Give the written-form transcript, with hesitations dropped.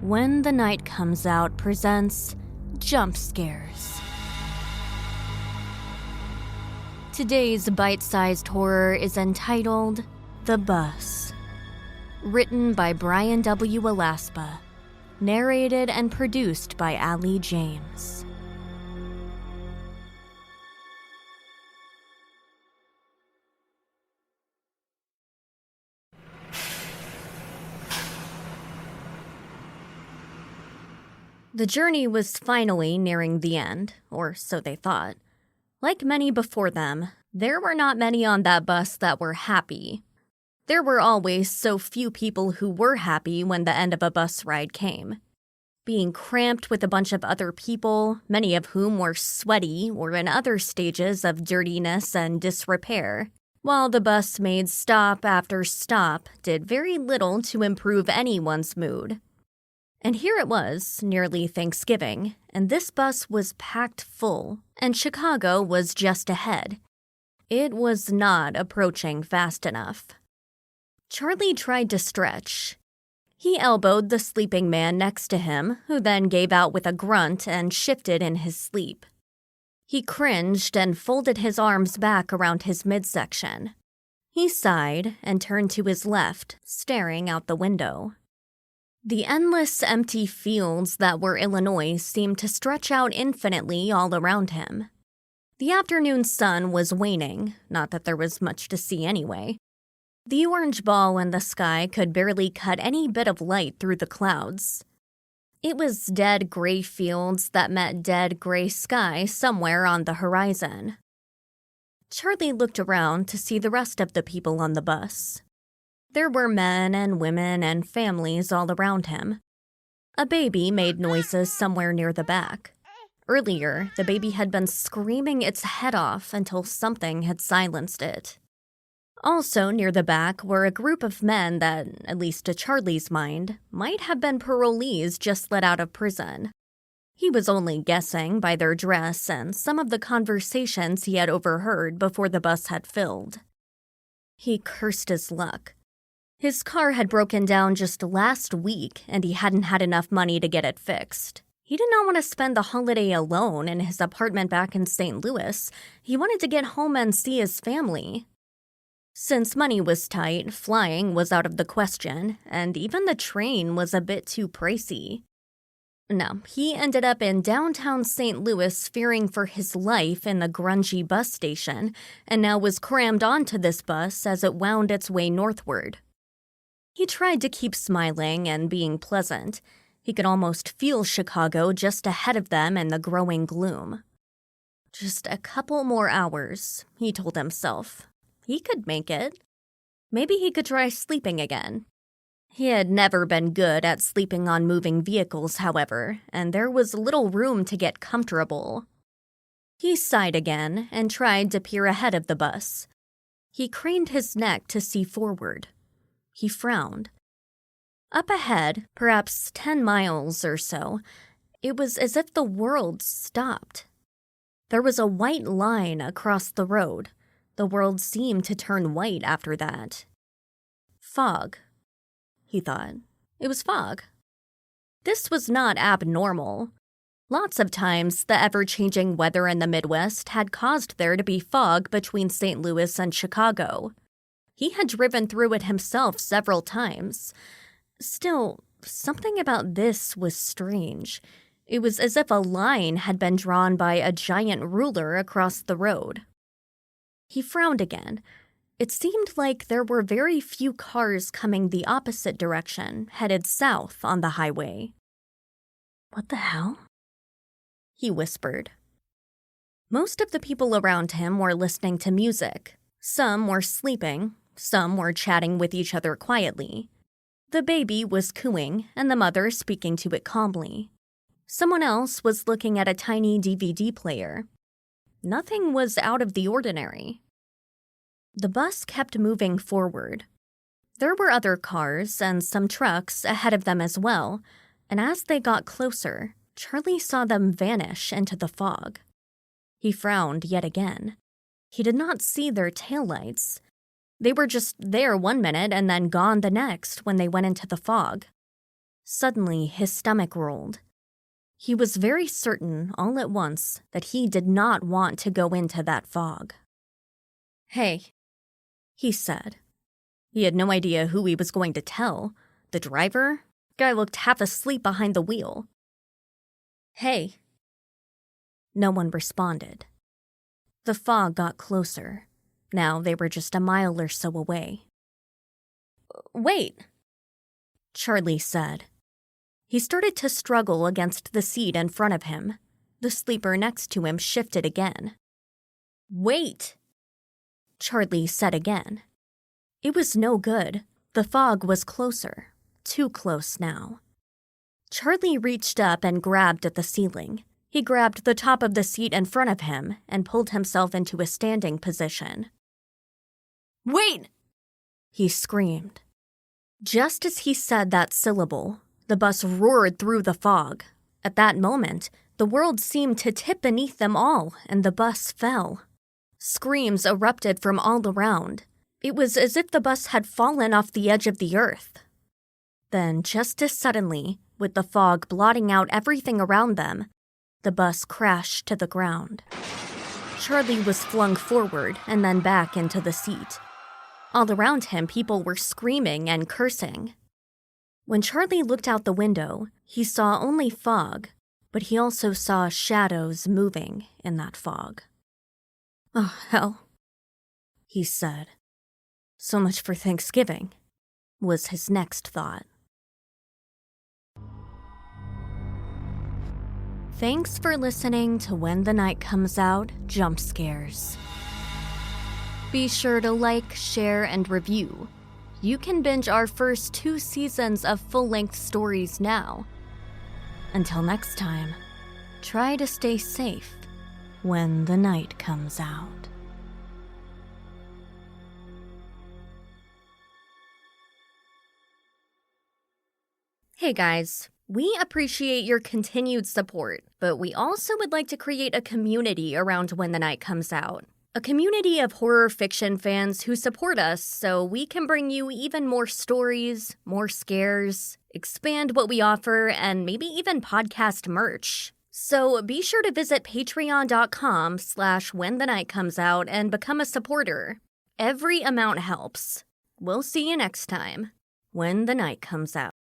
When the Night Comes Out presents Jump Scares. Today's bite-sized horror is entitled The Bus. Written by Brian W. Alaspa. Narrated and produced by Ali James. The journey was finally nearing the end, or so they thought. Like many before them, there were not many on that bus that were happy. There were always so few people who were happy when the end of a bus ride came. Being cramped with a bunch of other people, many of whom were sweaty or in other stages of dirtiness and disrepair, while the bus made stop after stop did very little to improve anyone's mood. And here it was, nearly Thanksgiving, and this bus was packed full, and Chicago was just ahead. It was not approaching fast enough. Charlie tried to stretch. He elbowed the sleeping man next to him, who then gave out with a grunt and shifted in his sleep. He cringed and folded his arms back around his midsection. He sighed and turned to his left, staring out the window. The endless empty fields that were Illinois seemed to stretch out infinitely all around him. The afternoon sun was waning, not that there was much to see anyway. The orange ball in the sky could barely cut any bit of light through the clouds. It was dead gray fields that met dead gray sky somewhere on the horizon. Charlie looked around to see the rest of the people on the bus. There were men and women and families all around him. A baby made noises somewhere near the back. Earlier, the baby had been screaming its head off until something had silenced it. Also near the back were a group of men that, at least to Charlie's mind, might have been parolees just let out of prison. He was only guessing by their dress and some of the conversations he had overheard before the bus had filled. He cursed his luck. His car had broken down just last week, and he hadn't had enough money to get it fixed. He did not want to spend the holiday alone in his apartment back in St. Louis. He wanted to get home and see his family. Since money was tight, flying was out of the question, and even the train was a bit too pricey. No, he ended up in downtown St. Louis fearing for his life in the grungy bus station, and now was crammed onto this bus as it wound its way northward. He tried to keep smiling and being pleasant. He could almost feel Chicago just ahead of them in the growing gloom. Just a couple more hours, he told himself. He could make it. Maybe he could try sleeping again. He had never been good at sleeping on moving vehicles, however, and there was little room to get comfortable. He sighed again and tried to peer ahead of the bus. He craned his neck to see forward. He frowned. Up ahead, perhaps 10 miles or so, it was as if the world stopped. There was a white line across the road. The world seemed to turn white after that. Fog, he thought. It was fog. This was not abnormal. Lots of times, the ever-changing weather in the Midwest had caused there to be fog between St. Louis and Chicago. He had driven through it himself several times. Still, something about this was strange. It was as if a line had been drawn by a giant ruler across the road. He frowned again. It seemed like there were very few cars coming the opposite direction, headed south on the highway. "What the hell?" he whispered. Most of the people around him were listening to music. Some were sleeping. Some were chatting with each other quietly. The baby was cooing, and the mother speaking to it calmly. Someone else was looking at a tiny DVD player. Nothing was out of the ordinary. The bus kept moving forward. There were other cars and some trucks ahead of them as well, and as they got closer, Charlie saw them vanish into the fog. He frowned yet again. He did not see their taillights. They were just there one minute and then gone the next when they went into the fog. Suddenly, his stomach rolled. He was very certain, all at once, that he did not want to go into that fog. "Hey," he said. He had no idea who he was going to tell. The driver? Guy looked half asleep behind the wheel. "Hey." No one responded. The fog got closer. Now they were just a mile or so away. "Wait," Charlie said. He started to struggle against the seat in front of him. The sleeper next to him shifted again. "Wait," Charlie said again. It was no good. The fog was closer. Too close now. Charlie reached up and grabbed at the ceiling. He grabbed the top of the seat in front of him and pulled himself into a standing position. "Wait!" he screamed. Just as he said that syllable, the bus roared through the fog. At that moment, the world seemed to tip beneath them all, and the bus fell. Screams erupted from all around. It was as if the bus had fallen off the edge of the earth. Then, just as suddenly, with the fog blotting out everything around them, the bus crashed to the ground. Charlie was flung forward and then back into the seat. All around him, people were screaming and cursing. When Charlie looked out the window, he saw only fog, but he also saw shadows moving in that fog. "Oh, hell," he said. "So much for Thanksgiving," was his next thought. Thanks for listening to When the Night Comes Out Jump Scares. Be sure to like, share, and review. You can binge our first 2 seasons of full-length stories now. Until next time, try to stay safe when the night comes out. Hey guys, we appreciate your continued support, but we also would like to create a community around When the Night Comes Out. A community of horror fiction fans who support us so we can bring you even more stories, more scares, expand what we offer, and maybe even podcast merch. So be sure to visit patreon.com/whenthenightcomesout and become a supporter. Every amount helps. We'll see you next time, when the night comes out.